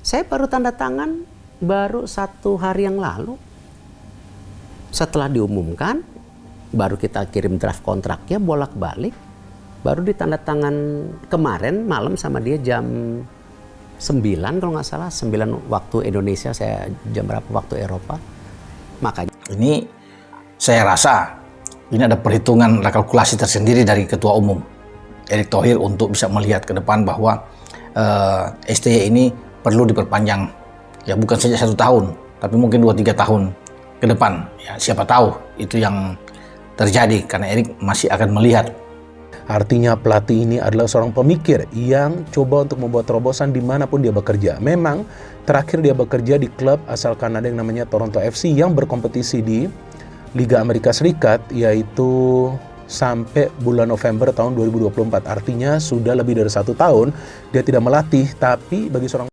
Saya baru tanda tangan baru 1 hari yang lalu. Setelah diumumkan, baru kita kirim draft kontraknya bolak-balik. Baru ditanda tangan kemarin malam sama dia jam 9 kalau nggak salah. 9 waktu Indonesia, saya jam berapa waktu Eropa. Makanya ini saya rasa ini ada perhitungan, ada kalkulasi tersendiri dari Ketua Umum Erick Thohir untuk bisa melihat ke depan bahwa STY ini perlu diperpanjang, ya bukan saja 1 tahun, tapi mungkin 2-3 tahun ke depan. Ya, siapa tahu itu yang terjadi karena Erick masih akan melihat. Artinya pelatih ini adalah seorang pemikir yang coba untuk membuat terobosan dimanapun dia bekerja. Memang terakhir dia bekerja di klub asal Kanada yang namanya Toronto FC yang berkompetisi di Liga Amerika Serikat, yaitu sampai bulan November tahun 2024. Artinya sudah lebih dari 1 tahun dia tidak melatih. Tapi bagi seorang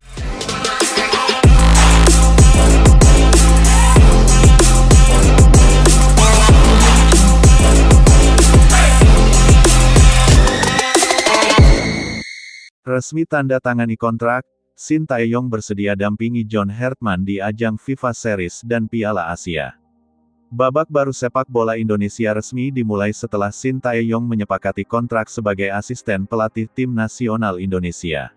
resmi tanda tangani kontrak, Shin Tae-yong bersedia dampingi John Hartman di ajang FIFA Series dan Piala Asia. Babak baru sepak bola Indonesia resmi dimulai setelah Shin Tae-yong menyepakati kontrak sebagai asisten pelatih tim nasional Indonesia.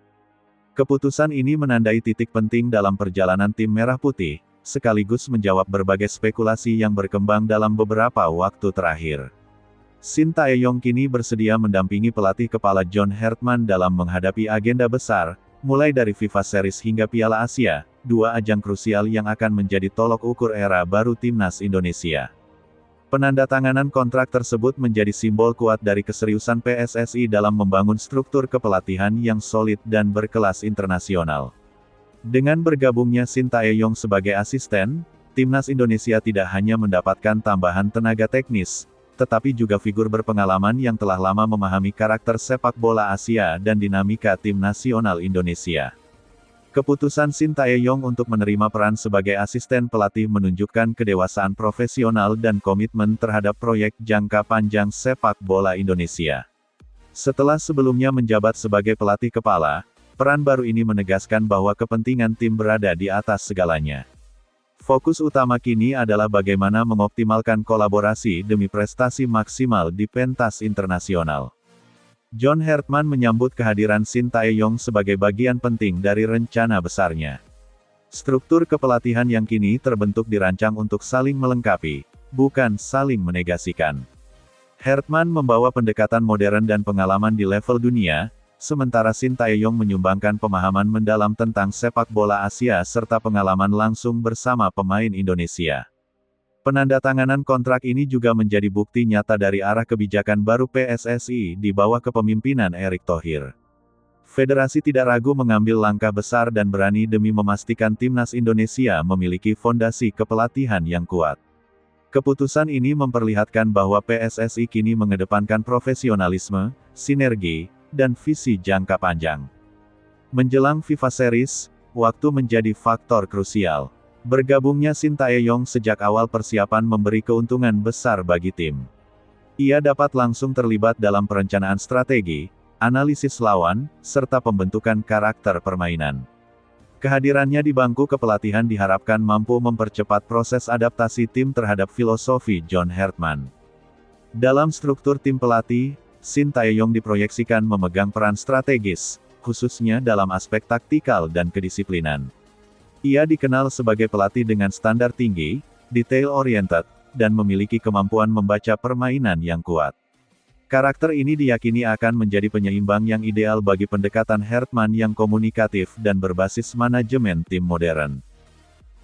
Keputusan ini menandai titik penting dalam perjalanan tim Merah Putih, sekaligus menjawab berbagai spekulasi yang berkembang dalam beberapa waktu terakhir. Shin Tae-yong kini bersedia mendampingi pelatih kepala John Hartman dalam menghadapi agenda besar, mulai dari FIFA Series hingga Piala Asia, 2 ajang krusial yang akan menjadi tolok ukur era baru timnas Indonesia. Penandatanganan kontrak tersebut menjadi simbol kuat dari keseriusan PSSI dalam membangun struktur kepelatihan yang solid dan berkelas internasional. Dengan bergabungnya Shin Tae-yong sebagai asisten, timnas Indonesia tidak hanya mendapatkan tambahan tenaga teknis, tetapi juga figur berpengalaman yang telah lama memahami karakter sepak bola Asia dan dinamika tim nasional Indonesia. Keputusan Shin Tae-yong untuk menerima peran sebagai asisten pelatih menunjukkan kedewasaan profesional dan komitmen terhadap proyek jangka panjang sepak bola Indonesia. Setelah sebelumnya menjabat sebagai pelatih kepala, peran baru ini menegaskan bahwa kepentingan tim berada di atas segalanya. Fokus utama kini adalah bagaimana mengoptimalkan kolaborasi demi prestasi maksimal di pentas internasional. John Hartman menyambut kehadiran Shin Tae-yong sebagai bagian penting dari rencana besarnya. Struktur kepelatihan yang kini terbentuk dirancang untuk saling melengkapi, bukan saling menegasikan. Hartman membawa pendekatan modern dan pengalaman di level dunia, sementara Shin Tae-yong menyumbangkan pemahaman mendalam tentang sepak bola Asia serta pengalaman langsung bersama pemain Indonesia. Penandatanganan kontrak ini juga menjadi bukti nyata dari arah kebijakan baru PSSI di bawah kepemimpinan Erick Thohir. Federasi tidak ragu mengambil langkah besar dan berani demi memastikan timnas Indonesia memiliki fondasi kepelatihan yang kuat. Keputusan ini memperlihatkan bahwa PSSI kini mengedepankan profesionalisme, sinergi, dan visi jangka panjang. Menjelang FIFA Series, waktu menjadi faktor krusial. Bergabungnya Shin Tae-yong sejak awal persiapan memberi keuntungan besar bagi tim. Ia dapat langsung terlibat dalam perencanaan strategi, analisis lawan, serta pembentukan karakter permainan. Kehadirannya di bangku kepelatihan diharapkan mampu mempercepat proses adaptasi tim terhadap filosofi John Hartman. Dalam struktur tim pelatih, Shin Tae-yong diproyeksikan memegang peran strategis, khususnya dalam aspek taktikal dan kedisiplinan. Ia dikenal sebagai pelatih dengan standar tinggi, detail-oriented, dan memiliki kemampuan membaca permainan yang kuat. Karakter ini diyakini akan menjadi penyeimbang yang ideal bagi pendekatan Hartman yang komunikatif dan berbasis manajemen tim modern.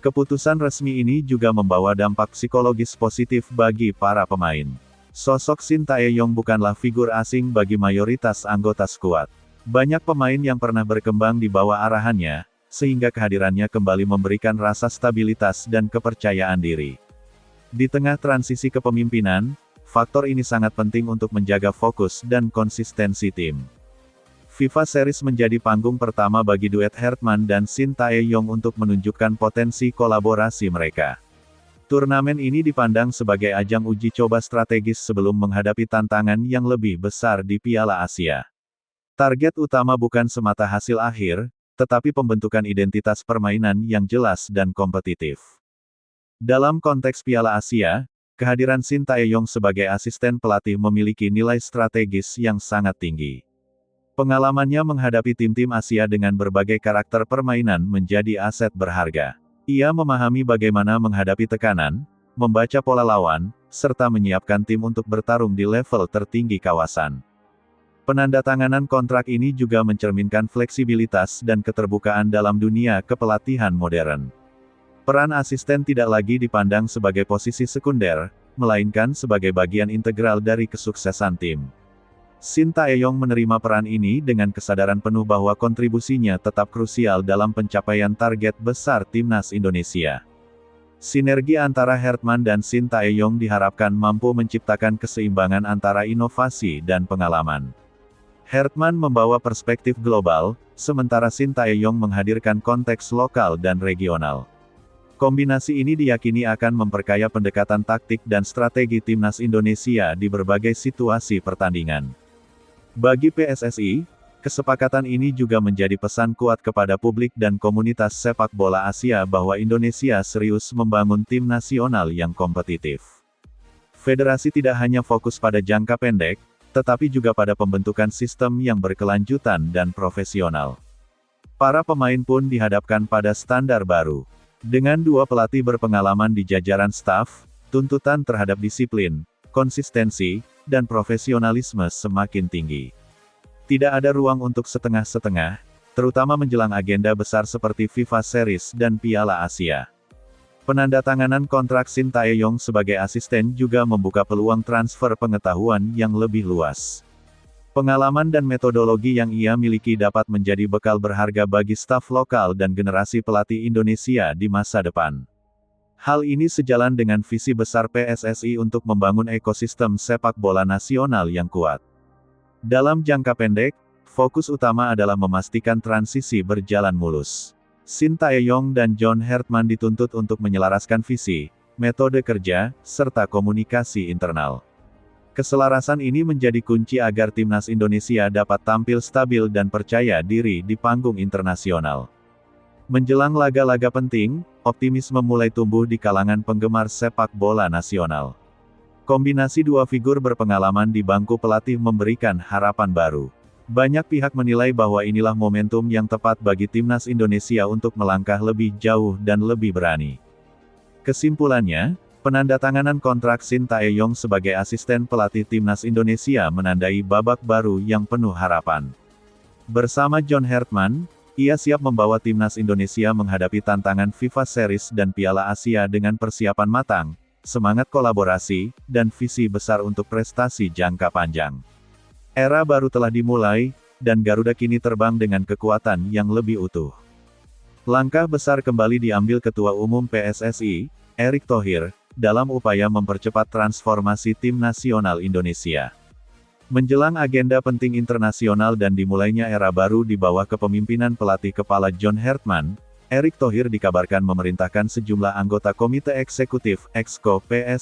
Keputusan resmi ini juga membawa dampak psikologis positif bagi para pemain. Sosok Shin Tae-yong bukanlah figur asing bagi mayoritas anggota skuad. Banyak pemain yang pernah berkembang di bawah arahannya, sehingga kehadirannya kembali memberikan rasa stabilitas dan kepercayaan diri. Di tengah transisi kepemimpinan, faktor ini sangat penting untuk menjaga fokus dan konsistensi tim. FIFA Series menjadi panggung pertama bagi duet Hartman dan Shin Tae-yong untuk menunjukkan potensi kolaborasi mereka. Turnamen ini dipandang sebagai ajang uji coba strategis sebelum menghadapi tantangan yang lebih besar di Piala Asia. Target utama bukan semata hasil akhir, tetapi pembentukan identitas permainan yang jelas dan kompetitif. Dalam konteks Piala Asia, kehadiran Shin Tae-yong sebagai asisten pelatih memiliki nilai strategis yang sangat tinggi. Pengalamannya menghadapi tim-tim Asia dengan berbagai karakter permainan menjadi aset berharga. Ia memahami bagaimana menghadapi tekanan, membaca pola lawan, serta menyiapkan tim untuk bertarung di level tertinggi kawasan. Penandatanganan kontrak ini juga mencerminkan fleksibilitas dan keterbukaan dalam dunia kepelatihan modern. Peran asisten tidak lagi dipandang sebagai posisi sekunder, melainkan sebagai bagian integral dari kesuksesan tim. Shin Tae-yong menerima peran ini dengan kesadaran penuh bahwa kontribusinya tetap krusial dalam pencapaian target besar Timnas Indonesia. Sinergi antara Hertman dan Shin Tae-yong diharapkan mampu menciptakan keseimbangan antara inovasi dan pengalaman. Hertman membawa perspektif global, sementara Shin Tae-yong menghadirkan konteks lokal dan regional. Kombinasi ini diyakini akan memperkaya pendekatan taktik dan strategi Timnas Indonesia di berbagai situasi pertandingan. Bagi PSSI, kesepakatan ini juga menjadi pesan kuat kepada publik dan komunitas sepak bola Asia bahwa Indonesia serius membangun tim nasional yang kompetitif. Federasi tidak hanya fokus pada jangka pendek, tetapi juga pada pembentukan sistem yang berkelanjutan dan profesional. Para pemain pun dihadapkan pada standar baru. Dengan dua pelatih berpengalaman di jajaran staf, tuntutan terhadap disiplin, konsistensi, dan profesionalisme semakin tinggi. Tidak ada ruang untuk setengah-setengah, terutama menjelang agenda besar seperti FIFA Series dan Piala Asia. Penandatanganan kontrak Shin Tae-yong sebagai asisten juga membuka peluang transfer pengetahuan yang lebih luas. Pengalaman dan metodologi yang ia miliki dapat menjadi bekal berharga bagi staf lokal dan generasi pelatih Indonesia di masa depan. Hal ini sejalan dengan visi besar PSSI untuk membangun ekosistem sepak bola nasional yang kuat. Dalam jangka pendek, fokus utama adalah memastikan transisi berjalan mulus. Shin Tae-yong dan John Hertman dituntut untuk menyelaraskan visi, metode kerja, serta komunikasi internal. Keselarasan ini menjadi kunci agar Timnas Indonesia dapat tampil stabil dan percaya diri di panggung internasional. Menjelang laga-laga penting, optimisme mulai tumbuh di kalangan penggemar sepak bola nasional. Kombinasi dua figur berpengalaman di bangku pelatih memberikan harapan baru. Banyak pihak menilai bahwa inilah momentum yang tepat bagi Timnas Indonesia untuk melangkah lebih jauh dan lebih berani. Kesimpulannya, penandatanganan kontrak Shin Tae-yong sebagai asisten pelatih Timnas Indonesia menandai babak baru yang penuh harapan. Bersama John Hertman, ia siap membawa Timnas Indonesia menghadapi tantangan FIFA Series dan Piala Asia dengan persiapan matang, semangat kolaborasi, dan visi besar untuk prestasi jangka panjang. Era baru telah dimulai, dan Garuda kini terbang dengan kekuatan yang lebih utuh. Langkah besar kembali diambil Ketua Umum PSSI, Erick Thohir, dalam upaya mempercepat transformasi tim nasional Indonesia. Menjelang agenda penting internasional dan dimulainya era baru di bawah kepemimpinan pelatih kepala John Hertman, Erick Thohir dikabarkan memerintahkan sejumlah anggota Komite Eksekutif (Exco) PSSI